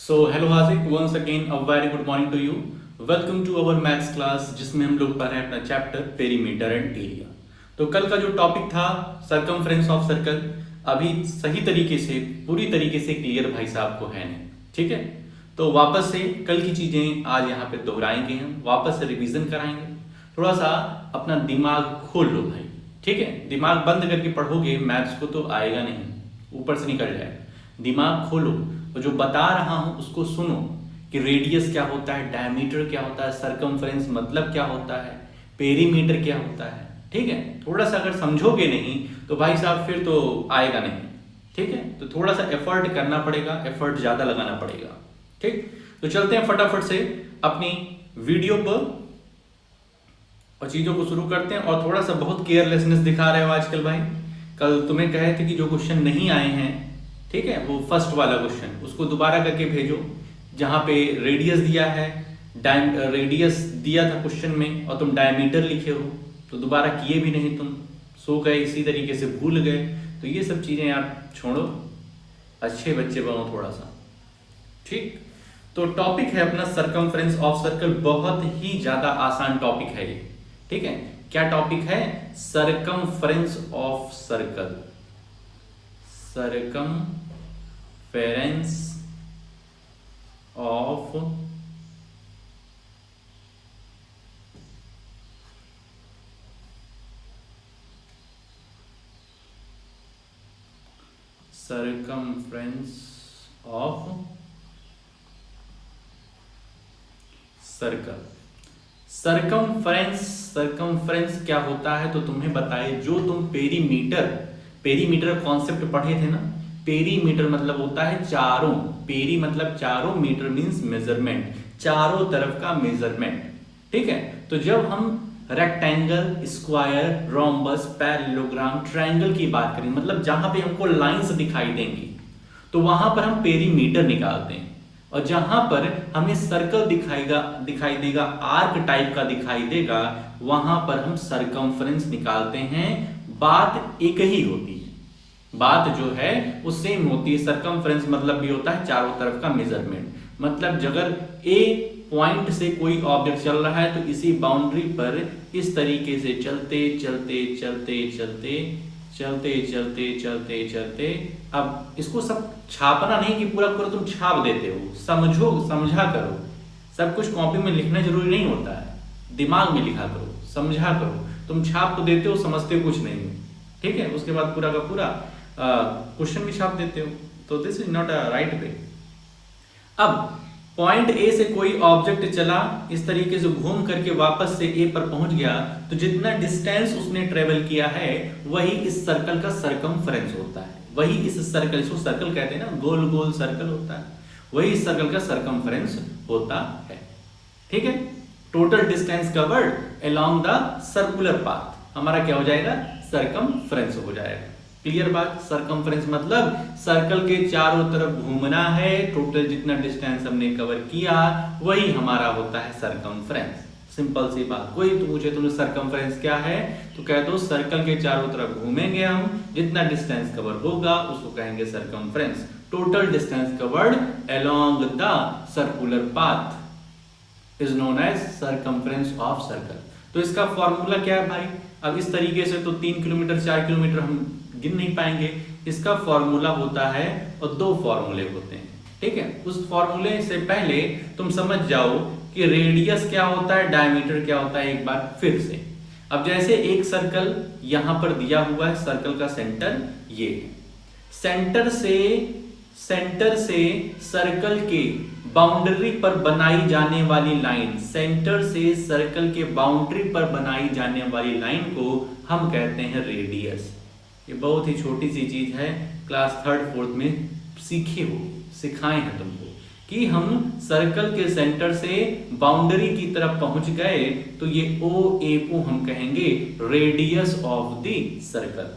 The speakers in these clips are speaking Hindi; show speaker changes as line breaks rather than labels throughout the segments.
सो हेलो हाजिक once again a very good morning to you. Welcome to our maths class जिसमें हम लोग पढ़ रहे हैं अपना चैप्टर पेरीमीटर एंड एरिया। तो कल का जो टॉपिक था सरकमफ्रेंस ऑफ सर्कल अभी सही तरीके से पूरी तरीके से क्लियर भाई साहब को है नहीं, ठीक है। तो वापस से कल की चीजें आज यहाँ पे दोहराएंगे, हम वापस से रिवीजन कराएंगे। थोड़ा सा अपना दिमाग खोल लो भाई, ठीक है। दिमाग बंद करके पढ़ोगे मैथ्स को तो आएगा नहीं, ऊपर से निकल जाएगा। दिमाग खोलो और जो बता रहा हूं उसको सुनो कि रेडियस क्या होता है, डायमीटर क्या होता है, सरकमफ्रेंस मतलब क्या होता है, पेरीमीटर क्या होता है, ठीक है। थोड़ा सा अगर समझोगे नहीं तो भाई साहब फिर तो आएगा नहीं, ठीक है। तो थोड़ा सा एफर्ट करना पड़ेगा, एफर्ट ज्यादा लगाना पड़ेगा, ठीक। तो चलते हैं फटाफट से अपनी वीडियो पर और चीजों को शुरू करते हैं। और थोड़ा सा बहुत केयरलेसनेस दिखा रहे हो आजकल भाई। कल तुम्हें कहे थे कि जो क्वेश्चन नहीं आए हैं, ठीक है, वो फर्स्ट वाला क्वेश्चन उसको दोबारा करके भेजो जहां पे रेडियस दिया है, रेडियस दिया था क्वेश्चन में और तुम डायमीटर लिखे हो, तो दोबारा किए भी नहीं, तुम सो गए, इसी तरीके से भूल गए। तो ये सब चीजें यार छोड़ो, अच्छे बच्चे बनो थोड़ा सा, ठीक। तो टॉपिक है अपना सरकमफ्रेंस ऑफ सर्कल, बहुत ही ज्यादा आसान टॉपिक है ये, ठीक है। क्या टॉपिक है? Circumference of circle, circumference of circumference of circle. Circumference क्या होता है तो तुम्हें बताए, जो तुम पेरीमीटर कॉन्सेप्ट पढ़े थे ना। पेरीमीटर मतलब होता है चारों, पेरी मतलब चारों, मीटर मींस मेजरमेंट, चारों तरफ का मेजरमेंट, ठीक है। तो जब हम rectangle, square, rhombus, parallelogram, triangle की बात करें, मतलब जहां पे हमको लाइंस दिखाई देंगी तो वहां पर हम पेरीमीटर निकालते हैं। और जहां पर हमें सर्कल दिखाई देगा, आर्क टाइप का दिखाई देगा, वहां पर हम सरकमफ्रेंस निकालते हैं। बात एक ही होती है, बात जो है वो सेम होती है। सरकमफ्रेंस मतलब भी होता है चारों तरफ का मेजरमेंट। मतलब अगर ए पॉइंट से कोई ऑब्जेक्ट चल रहा है तो इसी बाउंड्री पर इस तरीके से चलते चलते चलते चलते चलते चलते चलते चलते, अब इसको सब छापना नहीं कि पूरा पूरा तुम छाप देते हो, समझा करो। सब कुछ कॉपी में लिखना जरूरी नहीं होता है, दिमाग में लिखा करो, समझा करो। तुम छाप तो देते हो, समझते कुछ नहीं हो, ठीक है। उसके बाद पूरा का पूरा क्वेश्चन भी छाप देते हो, तो this is not a right way. अब पॉइंट ए से कोई ऑब्जेक्ट चला, इस तरीके से घूम करके वापस से ए पर पहुंच गया, तो जितना डिस्टेंस उसने ट्रेवल किया है वही इस सर्कल का सरकमफ्रेंस होता है। वही इस सर्कल, इसको सर्कल कहते हैं ना, गोल गोल सर्कल होता है, वही इस सर्कल का सरकमफ्रेंस होता है, ठीक है। Total distance covered along the circular path हमारा क्या हो जाएगा? सरकमफ्रेंस हो जाएगा। क्लियर बात? सरकमफ्रेंस मतलब सर्कल के चारों तरफ घूमना है, टोटल जितना डिस्टेंस हमने कवर किया वही हमारा होता है सरकमफ्रेंस। सिंपल सी बात। कोई तो पूछे तुमने सरकमफ्रेंस क्या है तो कह दो सर्कल के चारों तरफ घूमेंगे हम, जितना डिस्टेंस कवर होगा उसको कहेंगे circumference. Total distance covered along the circular path is known as circumference of circle. तो इसका फॉर्मूला क्या है भाई? अब इस तरीके से तो 3 किलोमीटर 4 किलोमीटर हम गिन नहीं पाएंगे। इसका फॉर्मूला होता है, और दो फॉर्मूले होते हैं, ठीक है। उस फॉर्मूले से पहले तुम समझ जाओ कि रेडियस क्या होता है, डायमीटर क्या होता है, एक बार फिर से। अब जैसे एक सर्कल यहां पर दिया हुआ है, सर्कल का सेंटर ये है। सेंटर से सर्कल के बाउंड्री पर बनाई जाने वाली लाइन, सेंटर से सर्कल के बाउंड्री पर बनाई जाने वाली लाइन को हम कहते हैं रेडियस। ये बहुत ही छोटी सी चीज है, क्लास 3rd 4th में सीखे हो, सिखाए हैं तुमको कि हम सर्कल के सेंटर से बाउंड्री की तरफ पहुंच गए तो ये ओ ए को हम कहेंगे रेडियस ऑफ द सर्कल।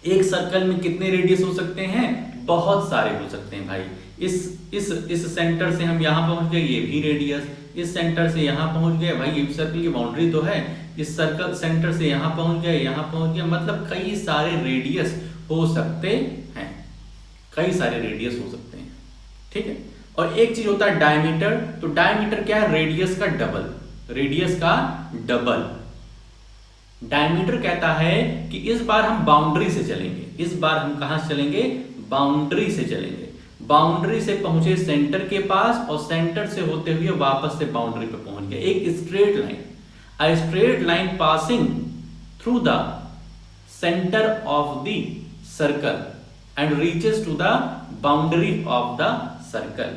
एक सर्कल में कितने रेडियस हो सकते हैं? बहुत सारे हो सकते हैं भाई। इस सेंटर से हम यहां पहुंच गए, ये भी रेडियस। इस सेंटर से यहां पहुंच गए, भाई ये सर्कल की बाउंड्री तो है। इस सर्कल सेंटर से यहां पहुंच गए, यहां पहुंच गया, मतलब कई सारे रेडियस हो सकते हैं, कई सारे रेडियस हो सकते हैं, ठीक है। और एक चीज होता है डायमीटर। तो डायमीटर क्या है? रेडियस का डबल, रेडियस का डबल। डायमीटर कहता है कि इस बार हम बाउंड्री से चलेंगे, इस बार हम कहां से चलेंगे? बाउंड्री से चलेंगे। बाउंड्री से पहुंचे सेंटर के पास और सेंटर से होते हुए वापस से बाउंड्री पे पहुंच गए। एक straight line, a straight line passing through the centre of the circle and reaches to the boundary of the circle.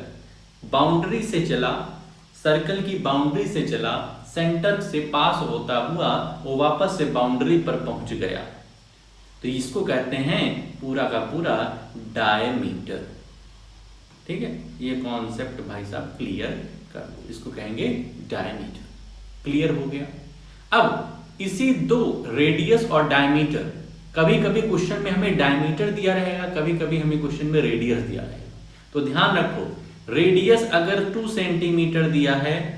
Boundary से चला, सर्कल की बाउंड्री से चला, सेंटर से पास होता हुआ वो वापस से बाउंड्री पर पहुंच गया। तो इसको कहते हैं पूरा का पूरा डायमीटर। ठीक है, ये कॉन्सेप्ट भाई साहब क्लियर कर दो, इसको कहेंगे डायमीटर। क्लियर हो गया। अब इसी दो, रेडियस और डायमीटर, कभी कभी क्वेश्चन में हमें डायमीटर दिया रहेगा, कभी कभी हमें क्वेश्चन में रेडियस दिया रहेगा। तो ध्यान रखो, रेडियस अगर 2 सेंटीमीटर दिया है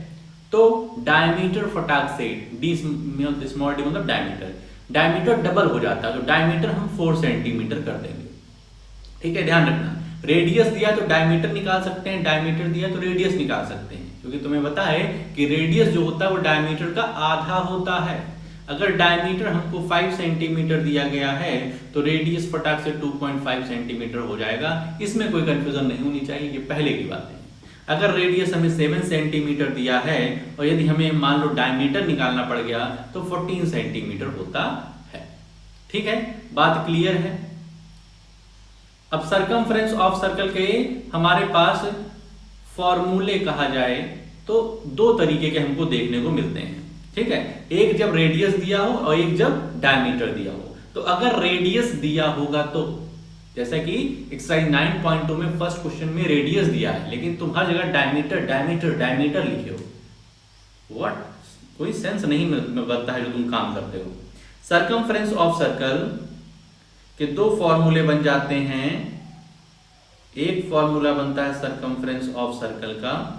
तो डायमीटर फटाक से डी स्मॉल डी मतलब डायमीटर, डायमीटर डबल हो जाता है, तो डायमीटर हम 4 सेंटीमीटर कर देंगे। ठीक है, ध्यान रखना। रेडियस दिया तो डायमीटर निकाल सकते हैं, डायमीटर दिया तो रेडियस निकाल सकते हैं, क्योंकि तुम्हें पता है कि रेडियस जो होता है वो डायमीटर का आधा होता है। अगर डायमीटर हमको 5 सेंटीमीटर दिया गया है तो रेडियस फटाक से 2.5 सेंटीमीटर हो जाएगा। इसमें कोई कंफ्यूजन नहीं होनी चाहिए, ये पहले की बात है। अगर रेडियस हमें 7 सेंटीमीटर दिया है और यदि हमें मान लो डायमीटर निकालना पड़ गया तो 14 सेंटीमीटर होता है। ठीक है, बात क्लियर है। अब सरकमफ्रेंस ऑफ सर्कल के हमारे पास फॉर्मूले कहा जाए तो 2 तरीके के हमको देखने को मिलते हैं। ठीक है, एक जब रेडियस दिया हो और एक जब डायमीटर दिया हो। तो अगर रेडियस दिया होगा तो, जैसा कि एक्सरसाइज 9.2 में फर्स्ट क्वेश्चन में रेडियस दिया है, लेकिन तुम हर जगह डायमीटर डायमीटर डायमीटर लिखे हो। व्हाट, कोई सेंस नहीं बनता है जो तुम काम करते हो। सरकमफ्रेंस ऑफ सर्कल के 2 फॉर्मूले बन जाते हैं। एक फॉर्मूला बनता है सरकमफ्रेंस ऑफ सर्कल का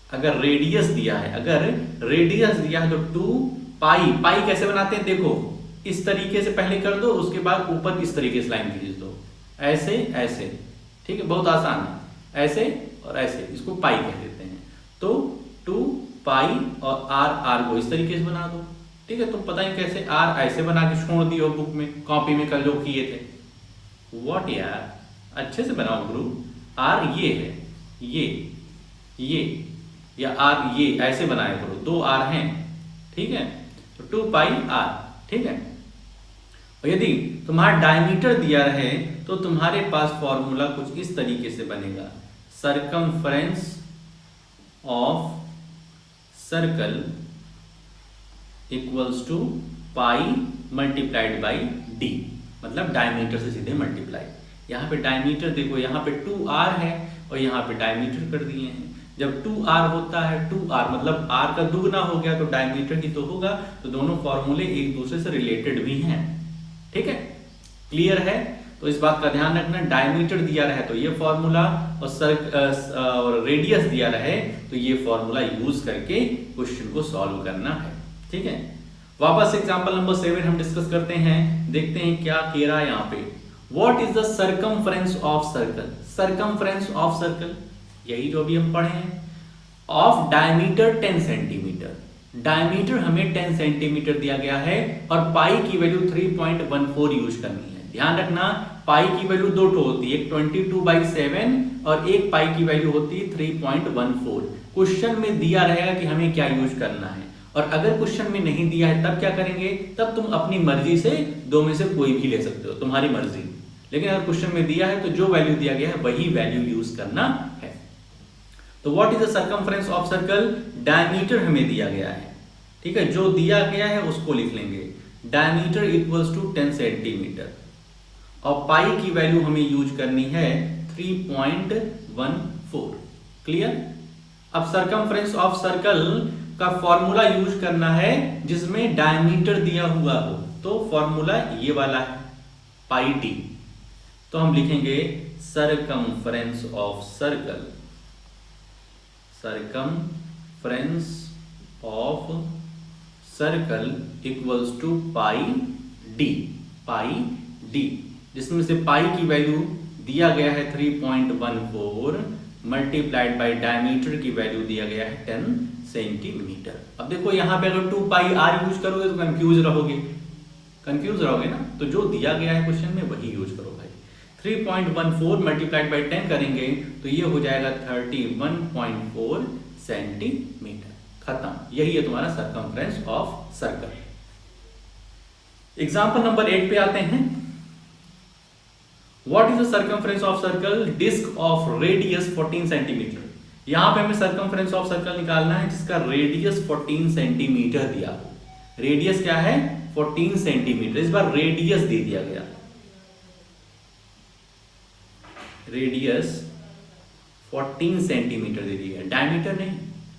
अगर रेडियस दिया है, अगर रेडियस दिया है तो 2 पाई। पाई कैसे बनाते हैं देखो, इस तरीके से पहले कर दो, उसके बाद ऊपर इस तरीके से लाइन खींच दो, ऐसे ऐसे। ठीक है, बहुत आसान है, ऐसे और ऐसे, इसको पाई कह देते हैं। तो 2 पाई और आर को इस तरीके से बना दो। ठीक है, तुम पता नहीं कैसे आर ऐसे बना के छोड़ दियो बुक में, कॉपी में कल जो किए थे। व्हाट यार, अच्छे से बनाओ गुरु। आर ये है, ये या आर ये ऐसे बनाया करो, 2 आर हैं। ठीक है, तो 2 पाई आर। ठीक है, और यदि तुम्हारा डायमीटर दिया रहे तो तुम्हारे पास फॉर्मूला कुछ इस तरीके से बनेगा। Circumference of circle equals to pi multiplied by D, मतलब डायमीटर से सीधे मल्टीप्लाई। यहाँ पे डायमीटर देखो, यहाँ पे 2r है और यहाँ पे डायमीटर कर दिए हैं। जब 2r होता है, 2r मतलब r का दुगना हो गया तो डायमीटर ही तो होगा। तो दोनों फॉर्मूले एक दूसरे से रिलेटेड भी हैं। ठीक है, क्लियर है। तो इस बात का ध्यान रखना, डायमीटर दिया रहे तो ये फॉर्मूला और रेडियस दिया रहे तो ये फॉर्मूला यूज करके क्वेश्चन को सॉल्व करना है। ठीक है, वापस एग्जांपल नंबर 7 हम डिस्कस करते हैं। देखते हैं क्या कह रहा है यहाँ पे। What is the circumference of circle? Circumference of circle यही जो अभी हम पढ़े हैं। ऑफ डायमीटर 10 सेंटीमीटर, डायमीटर हमें 10 सेंटीमीटर दिया गया है और पाई की वैल्यू 3.14 यूज करनी है। ध्यान रखना, पाई की वैल्यू 2 होती है, एक 22/7 और एक पाई की वैल्यू होती है 3.14। क्वेश्चन में दिया रहेगा कि हमें क्या यूज करना है, और अगर क्वेश्चन में नहीं दिया है तब क्या करेंगे? तब तुम अपनी मर्जी से 2 में से कोई भी ले सकते हो, तुम्हारी मर्जी। लेकिन अगर क्वेश्चन में दिया है तो जो वैल्यू दिया गया है वही वैल्यू यूज करना है। तो what is the circumference of circle? Diameter हमें दिया गया है। ठीक है, जो दिया गया है उसको लिख लेंगे। डायमीटर इक्वल्स टू 10 सेंटीमीटर और पाई की वैल्यू हमें यूज करनी है 3.14। क्लियर। अब सरकमफ्रेंस ऑफ सर्कल का फॉर्मूला यूज करना है जिसमें डायमीटर दिया हुआ हो, तो फॉर्मूला ये वाला है, पाई डी। तो हम लिखेंगे circumference of circle, circumference of circle equals to pi D, जिसमें से पाई की वैल्यू दिया गया है 3.14 मल्टीप्लाइड बाई डायमीटर की वैल्यू दिया गया है 10 सेंटीमीटर। अब देखो यहाँ पे अगर 2 पाई आर यूज करोगे तो कंफ्यूज रहोगे ना, तो जो दिया गया है क्वेश्चन में वही यूज करो भाई। 3.14 मल्टीप्लाइड बाई 10 करेंगे तो ये हो जाएगा 31.4 सेंटीमीटर। खत्म, यही है तुम्हारा circumference of circle. Example number 8 पे आते हैं। What is the circumference of circle? Disc of radius 14 centimetre. यहां पे हमें सर्कमफ्रेंस ऑफ सर्कल निकालना है जिसका रेडियस 14 सेंटीमीटर दिया हो। रेडियस क्या है? 14 सेंटीमीटर। इस बार रेडियस दे दिया गया, रेडियस 14 सेंटीमीटर दे दिया, डायमीटर नहीं।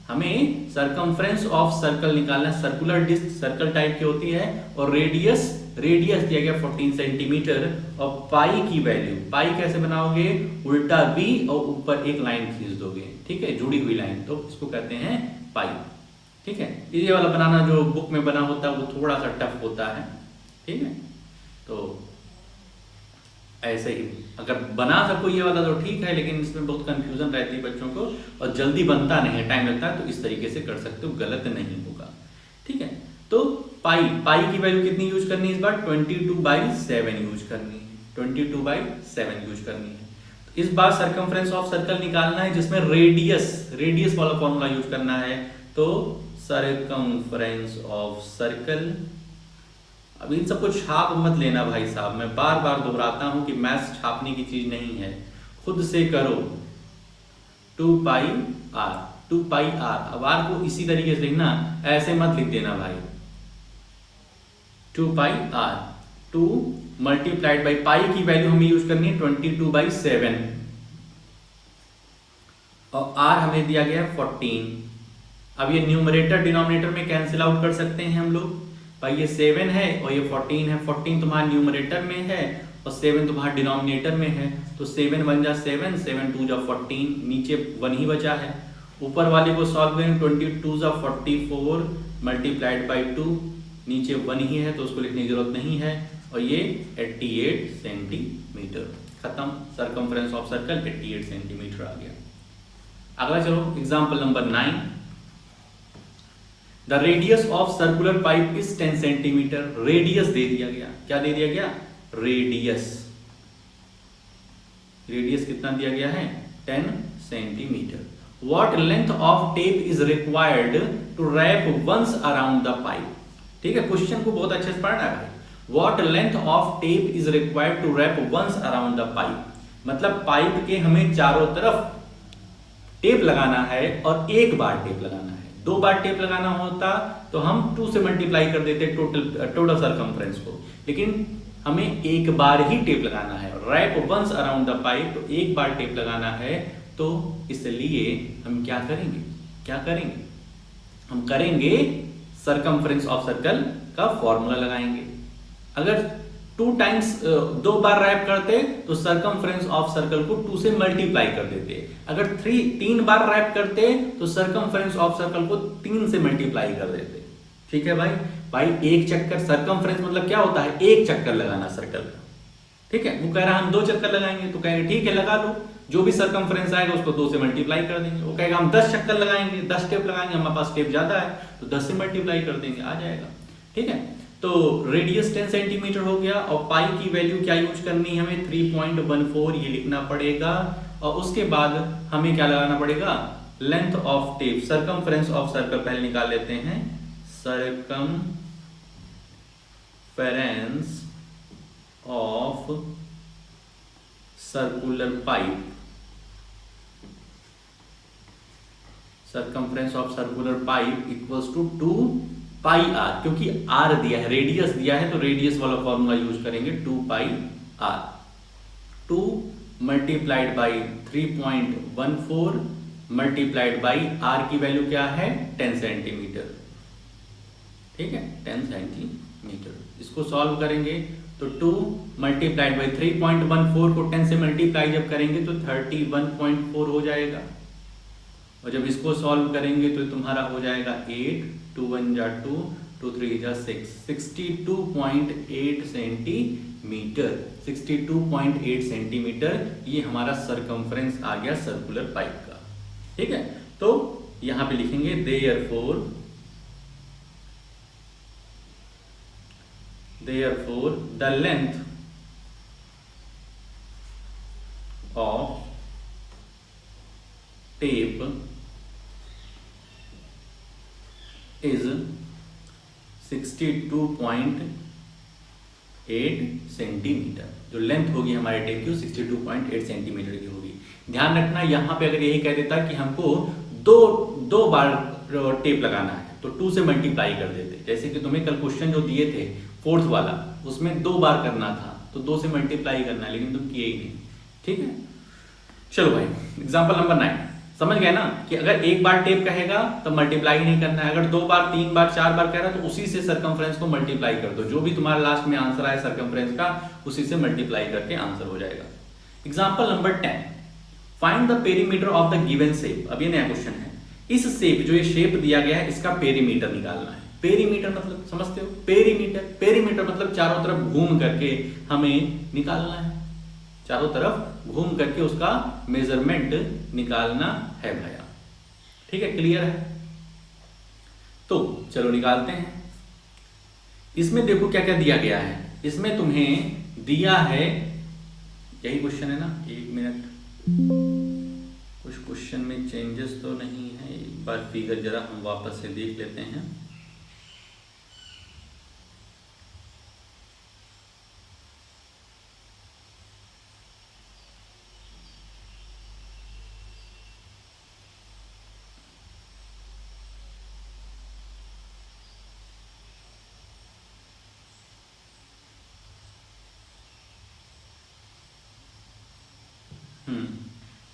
हमें सर्कमफ्रेंस ऑफ सर्कल निकालना है। सर्कुलर डिस्क सर्कल टाइप की होती है और रेडियस दिया गया 14 सेंटीमीटर। और पाई की वैल्यू, पाई कैसे बनाओगे? उल्टा v और ऊपर एक लाइन खींच दोगे, ठीक है, जुड़ी हुई लाइन, तो इसको कहते हैं पाई। ठीक है, ये वाला बनाना जो बुक में बना होता है वो थोड़ा सा टफ होता है, ठीक है। तो ऐसे ही अगर बना सको ये वाला तो ठीक है, लेकिन इसमें बहुत कंफ्यूजन रहती है बच्चों को और जल्दी बनता नहीं है, टाइम लगता है। तो इस तरीके से कर सकते हो, गलत नहीं होगा, ठीक है। तो पाई की वैल्यू कितनी यूज करनी है इस बार? 22/7 यूज करनी है, 22/7 यूज करनी है। तो इस बार सर्कमफ्रेंस ऑफ सर्कल निकालना है जिसमें रेडियस वाला फॉर्मूला यूज करना है। तो सर्कमफ्रेंस ऑफ सर्कल, अब इन सबको छाप मत लेना भाई साहब, मैं बार बार दोहराता हूं कि मैथ्स छापने की चीज नहीं है, खुद से करो। 2πr, अब आर को इसी तरीके से लिखना, ऐसे मत लिख देना भाई। 2πr, 2 मल्टीप्लाइड बाई पाई की वैल्यू हमें यूज करनी है 22/7 और आर हमें दिया गया है 14। अब ये न्यूमरेटर डिनोमिनेटर में कैंसिल आउट कर सकते हैं हम लोग भाई। ये 7 है और ये 14 है, 14 तुम्हारा न्यूमरेटर में है और 7 तुम्हारा डिनोमिनेटर में है। तो 7 1 जा 7, 7 2 जा 14, नीचे 1 ही बचा है। ऊपर वाले को सॉल्व करें, 22 जा 44 मल्टीप्लाइड बाई 2, नीचे 1 ही है तो उसको लिखने की जरूरत नहीं है। और ये 88 सेंटीमीटर। खत्म, सर्कमफ्रेंस ऑफ सर्कल 88 सेंटीमीटर आ गया। अगला चलो example number 9। The radius of circular pipe is 10 centimetre. Radius दे दिया गया, क्या दे दिया गया? रेडियस कितना दिया गया है? 10 centimetre. What length of tape is required to wrap once around the pipe? ठीक है, क्वेश्चन को बहुत अच्छे से पढ़ना है भाई। What length of tape is required to wrap once around the pipe? मतलब पाइप के हमें चारों तरफ टेप लगाना है और एक बार टेप लगाना है। 2 बार टेप लगाना होता तो हम 2 से मल्टीप्लाई कर देते टोटल सर्कमफ्रेंस को, लेकिन हमें एक बार ही टेप लगाना है। Wrap once around the pipe, तो एक बार टेप लगाना है। तो इसलिए हम क्या करेंगे? हम करेंगे सर्कमफ्रेंस ऑफ सर्कल का फॉर्मूला लगाएंगे। अगर 2 बार रैप करते तो सर्कमफ्रेंस ऑफ सर्कल को 2 से मल्टीप्लाई कर देते। अगर 3 बार रैप करते तो सर्कमफ्रेंस ऑफ सर्कल को 3 से मल्टीप्लाई कर देते। ठीक है भाई एक चक्कर, सर्कमफ्रेंस मतलब क्या होता है? एक चक्कर लगाना सर्कल का, ठीक है। वो कह रहा है हम 2 चक्कर लगाएंगे, तो कहेंगे ठीक है लगा लो, जो भी सर्कमफ्रेंस आएगा उसको 2 से मल्टीप्लाई कर देंगे। वो कहेगा हम 10 चक्कर लगाएंगे, 10 टेप लगाएंगे, हमारे पास टेप ज्यादा है तो 10 से मल्टीप्लाई कर देंगे, आ जाएगा। ठीक है, तो रेडियस 10 सेंटीमीटर हो गया और पाई की वैल्यू क्या यूज करनी है हमें? 3.14 ये लिखना पड़ेगा। और उसके बाद हमें क्या लगाना पड़ेगा? Length of tape, circumference of circle पहले निकाल लेते हैं। Circumference of circular pipe, circumference of circular pipe equals to 2 pi R, क्योंकि आर दिया है, रेडियस दिया है तो रेडियस वाला फॉर्मूला यूज करेंगे 2 pi r. 2 multiplied by 3.14 multiplied by r की वैल्यू क्या है? 10 सेंटीमीटर। ठीक है, 10 सेंटीमीटर। इसको सॉल्व करेंगे तो 2 मल्टीप्लाइड बाई 3.14 को 10 से मल्टीप्लाई जब करेंगे तो 31.4 हो जाएगा। और जब इसको सॉल्व करेंगे तो तुम्हारा हो जाएगा 8, 2 1 जा 2, 2 3 जा 6, 62.8 सेंटीमीटर। 62.8 सेंटीमीटर ये हमारा सरकमफ्रेंस आ गया सर्कुलर पाइप का। ठीक है, तो यहां पे लिखेंगे therefore the length of tape is 62.8 centimetre. जो लेंथ होगी हमारे टेप की 62.8 सेंटीमीटर की होगी। ध्यान रखना यहां पे अगर यही कह देता कि हमको दो बार टेप लगाना है तो 2 से मल्टीप्लाई कर देते। जैसे कि तुम्हें कल क्वेश्चन जो दिए थे 4th वाला, उसमें 2 बार करना था तो 2 से मल्टीप्लाई करना है, लेकिन तुम किए ही नहीं। ठीक है, चलो भाई एग्जांपल नंबर 9 समझ गए ना कि अगर एक बार टेप कहेगा तो मल्टीप्लाई नहीं करना है, अगर 2 बार 3 बार 4 बार कह रहा है तो उसी से सरकमफ्रेंस को मल्टीप्लाई कर दो। जो भी तुम्हारा लास्ट में आंसर आए सरकमफ्रेंस का उसी से मल्टीप्लाई करके आंसर हो जाएगा। Example number 10 find the perimeter of the given shape. अब ये नया क्वेश्चन है। इस शेप जो ये शेप दिया गया है इसका पेरीमीटर निकालना है। पेरीमीटर मतलब समझते हो, पेरीमीटर मतलब चारों तरफ घूम करके हमें निकालना है, चारों तरफ घूम करके उसका मेजरमेंट निकालना है भैया। ठीक है, क्लियर है? तो चलो निकालते हैं। इसमें देखो क्या क्या दिया गया है। इसमें तुम्हें दिया है, यही क्वेश्चन है ना, 1 मिनट, कुछ क्वेश्चन में चेंजेस तो नहीं है। एक बार फिगर जरा हम वापस से देख लेते हैं।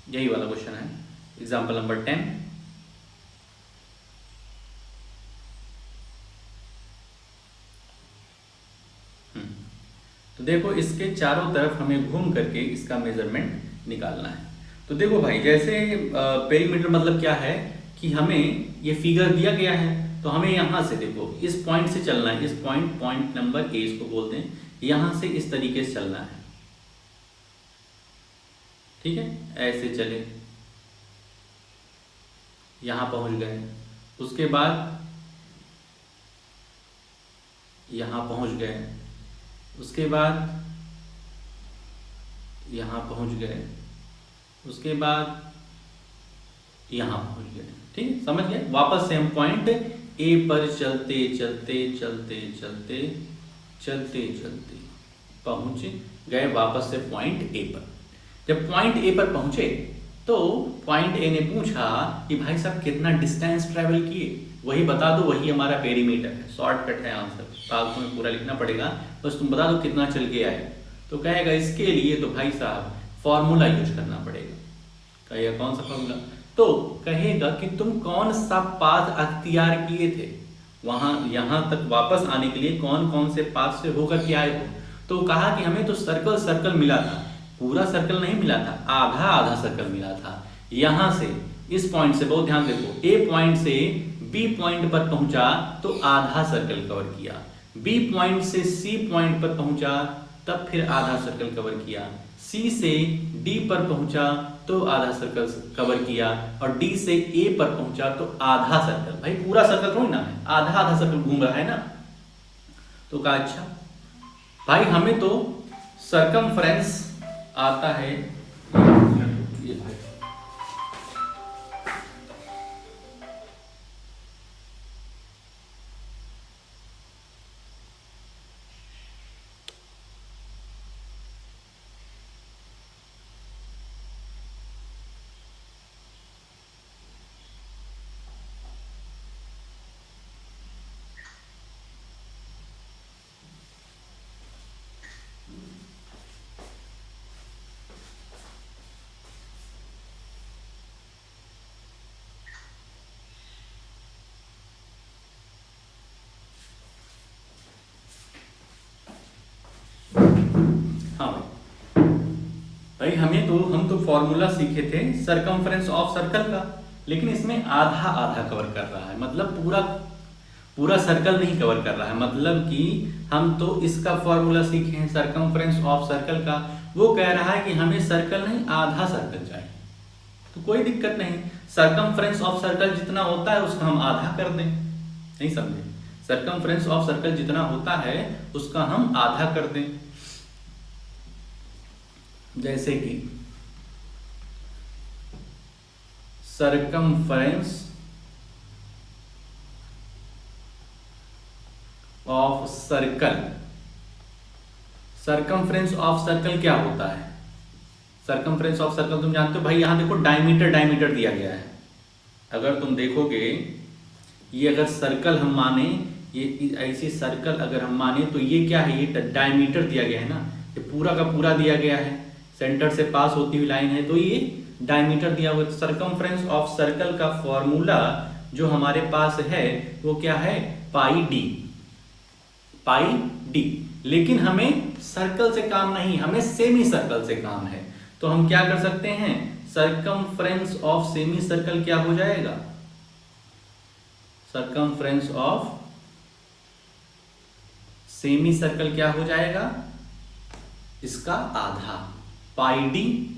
यही वाला क्वेश्चन है, एग्जाम्पल नंबर 10। तो देखो इसके चारों तरफ हमें घूम करके इसका मेजरमेंट निकालना है। तो देखो भाई जैसे पेरीमीटर मतलब क्या है कि हमें ये फिगर दिया गया है तो हमें यहां से देखो इस पॉइंट से चलना है। इस पॉइंट नंबर ए इसको बोलते हैं, यहां से इस तरीके से चलना है। ठीक है, ऐसे चले, यहां पहुंच गए, उसके बाद यहां पहुंच गए, उसके बाद यहां पहुंच गए, उसके बाद यहां पहुंच गए। ठीक है, समझ गए? वापस से हम पॉइंट ए पर चलते चलते चलते चलते चलते चलते पहुंच गए वापस से पॉइंट ए पर। जब पॉइंट ए पर पहुंचे तो पॉइंट ए ने पूछा कि भाई साहब कितना डिस्टेंस ट्रेवल किए, वही बता दो, वही हमारा पेरीमीटर है। शॉर्टकट है आंसर, फालतू में पूरा लिखना पड़ेगा, बस तुम बता दो कितना चल के आए। तो कहेगा इसके लिए तो भाई साहब फॉर्मूला यूज करना पड़ेगा। कहेगा कौन सा फॉर्मूला? तो कहेगा कि तुम कौन सा पाथ अख्तियार किए थे, वहां यहां तक वापस आने के लिए कौन कौन से पाथ से होकर के आए हो। तो कहा कि हमें तो सर्कल मिला था, पूरा सर्कल नहीं मिला था, आधा सर्कल मिला था। यहां से इस पॉइंट से, बहुत ध्यान देखो, ए पॉइंट से बी पॉइंट पर पहुंचा तो आधा सर्कल कवर किया, बी पॉइंट से सी पॉइंट पर पहुंचा तब फिर आधा सर्कल कवर किया, सी से डी पर पहुंचा तो आधा सर्कल कवर किया, और डी से ए पर पहुंचा तो आधा सर्कल। भाई पूरा सर्कल थोड़ी ना है, आधा सर्कल घूम रहा है ना। तो कहा अच्छा भाई हमें तो सर्कमफ्रेंस आता है, ये भाई हाँ भाई हमें तो, हम तो फॉर्मूला सीखे थे सरकमफ्रेंस ऑफ सर्कल का, लेकिन इसमें आधा कवर कर रहा है, मतलब पूरा सर्कल नहीं कवर कर रहा है, मतलब कि हम तो इसका फॉर्मूला सीखे हैं सरकमफ्रेंस ऑफ सर्कल का, वो कह रहा है कि हमें सर्कल नहीं आधा सर्कल चाहिए, तो कोई दिक्कत नहीं, सरकमफ्रेंस ऑफ सर्कल जितना होता है उसका हम आधा कर दें। नहीं समझे? सरकमफ्रेंस ऑफ सर्कल जितना होता है उसका हम आधा कर दें। जैसे कि circumference of circle, circumference of circle क्या होता है? सरकमफ्रेंस ऑफ सर्कल तुम जानते हो भाई, यहां देखो डायमीटर दिया गया है। अगर तुम देखोगे ये अगर सर्कल हम माने, ये ऐसी सर्कल अगर हम माने तो ये क्या है, ये डायमीटर दिया गया है ना, ये पूरा का पूरा दिया गया है, सेंटर से पास होती हुई लाइन है, तो ये डायमीटर दिया हुआ है। तो सरकमफ्रेंस ऑफ सर्कल का फॉर्मूला जो हमारे पास है वो क्या है, पाई डी। लेकिन हमें सर्कल से काम नहीं, हमें सेमी सर्कल से काम है, तो हम क्या कर सकते हैं, सरकमफ्रेंस ऑफ सेमी सर्कल क्या हो जाएगा, सरकमफ्रेंस ऑफ सेमी सर्कल क्या हो जाएगा, इसका आधा, पाई डी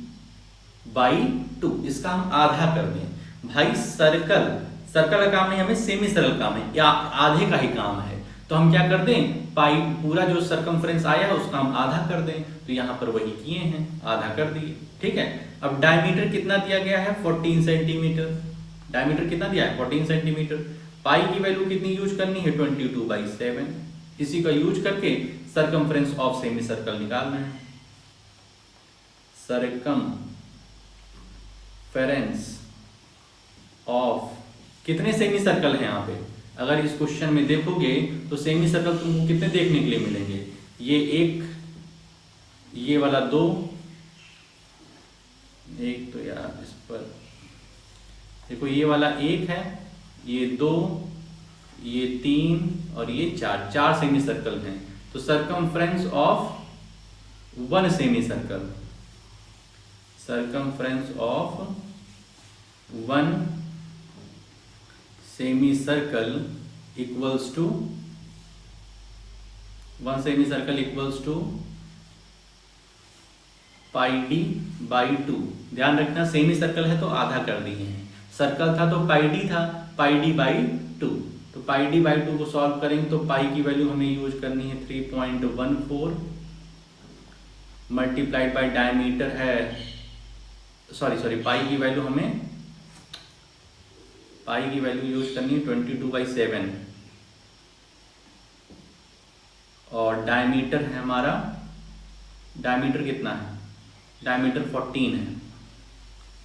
बाई 2, इसका हम आधा कर दें। भाई सर्कल का काम नहीं, हमें सेमी सर्कल काम है, या आधे का ही काम है, तो हम क्या कर दें, पाई पूरा जो सरकमफ्रेंस आया उसका हम आधा कर दें। तो यहां पर वही किए हैं, आधा कर दिए। ठीक है, अब डायमीटर कितना दिया गया है, 14 सेंटीमीटर। डायमीटर कितना दिया है, 14 सेंटीमीटर। पाई की वैल्यू कितनी यूज करनी है, 22/7। इसी का यूज करके सरकमफ्रेंस ऑफ सेमी सर्कल निकालना है। सरकमफ्रेंस ऑफ कितने सेमी सर्कल हैं यहाँ पे, अगर इस क्वेश्चन में देखोगे तो सेमी सर्कल तुमको कितने देखने के लिए मिलेंगे, ये एक, ये वाला 2, एक तो यार इस पर देखो, ये वाला 1 है, ये 2, ये 3 और ये 4 सेमी सर्कल हैं। तो circumference of 1 semi circle, circumference of 1 semi circle equals to 1 semi circle equals to pi D by 2। ध्यान रखना सेमी सर्कल है तो आधा कर दिए हैं, सर्कल था तो पाई डी था, पाई डी बाई 2। तो पाई डी बाई 2 को सॉल्व करेंगे तो पाई की वैल्यू हमें यूज करनी है 3.14 मल्टीप्लाइड बाई डायमीटर है, सॉरी पाई की वैल्यू हमें, पाई की वैल्यू यूज करनी है 22/7 और डायमीटर है हमारा, डायमीटर कितना है, डायमीटर 14 है।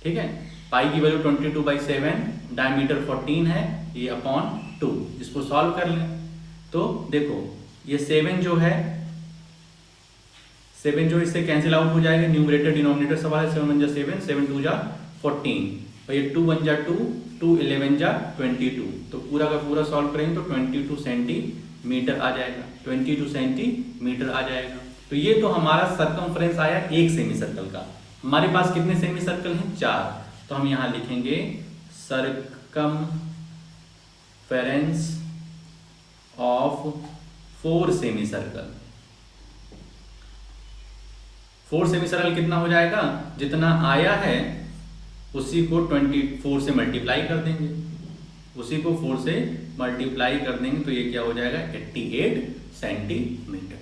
ठीक है, पाई की वैल्यू 22/7, डायमीटर 14 है, ये अपॉन 2, इसको सॉल्व कर लें तो देखो ये 7 जो है, 7 जो इससे कैंसिल आउट हो जाएगा, न्यूमरेटर डिनोमिनेटर सवाल है, 7 1 जा 7, 7 2 जा 14 और ये 2 1 जा 2, 2 11 जा 22, तो पूरा का पूरा सॉल्व करेंगे तो 22 सेंटीमीटर आ जाएगा, 22 सेंटीमीटर आ जाएगा। तो ये तो हमारा सरकमफ्रेंस आया एक सेमी सर्कल का। हमारे पास कितने सेमी सर्कल हैं, 4, तो हम यहां लिखेंगे circumference of 4 semi circle. 4 semi circle कितना हो जाएगा, जितना आया है उसी को 24 से मल्टीप्लाई कर देंगे, उसी को 4 से मल्टीप्लाई कर देंगे तो ये क्या हो जाएगा 88 सेंटीमीटर।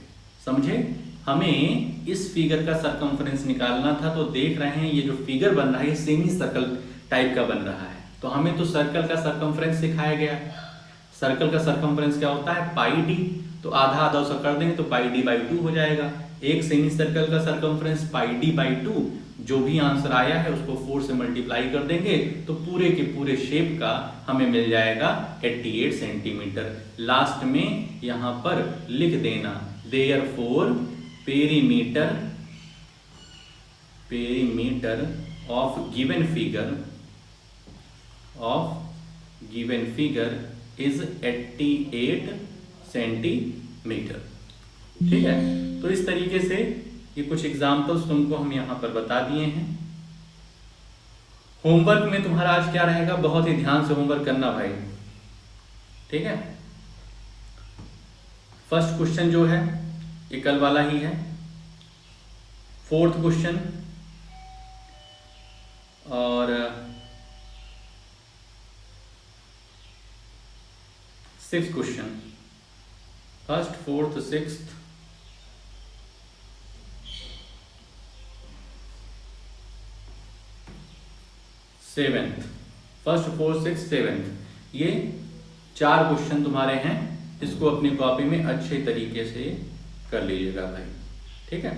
समझे, हमें इस फिगर का सरकमफ्रेंस निकालना था, तो देख रहे हैं ये जो फिगर बन रहा है ये सेमी सर्कल टाइप का बन रहा है, तो हमें तो सर्कल का सरकमफ्रेंस सिखाया गया। सर्कल का सरकमफ्रेंस क्या होता है, पाई डी, तो आधा आधा उसका कर देंगे तो पाई डी बाई 2 हो जाएगा। एक सेमी सर्कल का सरकमफ्रेंस पाई डी बाई 2, जो भी आंसर आया है उसको 4 से मल्टीप्लाई कर देंगे तो पूरे के पूरे शेप का हमें मिल जाएगा 88 सेंटीमीटर। लास्ट में यहां पर लिख देना therefore perimeter of given figure is 88 centimetre. ठीक है, तो इस तरीके से ये कुछ एग्जाम्पल्स तुमको हम यहां पर बता दिए हैं। होमवर्क में तुम्हारा आज क्या रहेगा, बहुत ही ध्यान से होमवर्क करना भाई, ठीक है। फर्स्ट क्वेश्चन जो है ये कल वाला ही है, फोर्थ क्वेश्चन और sixth question, first fourth sixth seventh, first fourth six seventh, ये 4 क्वेश्चन तुम्हारे हैं। इसको अपनी कॉपी में अच्छे तरीके से कर लीजिएगा भाई, ठीक है।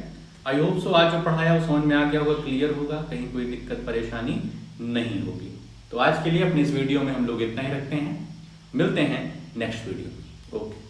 आई होप सो आज जो पढ़ाया वो समझ में आ गया होगा, क्लियर होगा, कहीं कोई दिक्कत परेशानी नहीं होगी। तो आज के लिए अपनी इस वीडियो में हम लोग इतना ही रखते हैं, मिलते हैं नेक्स्ट वीडियो में। ओके।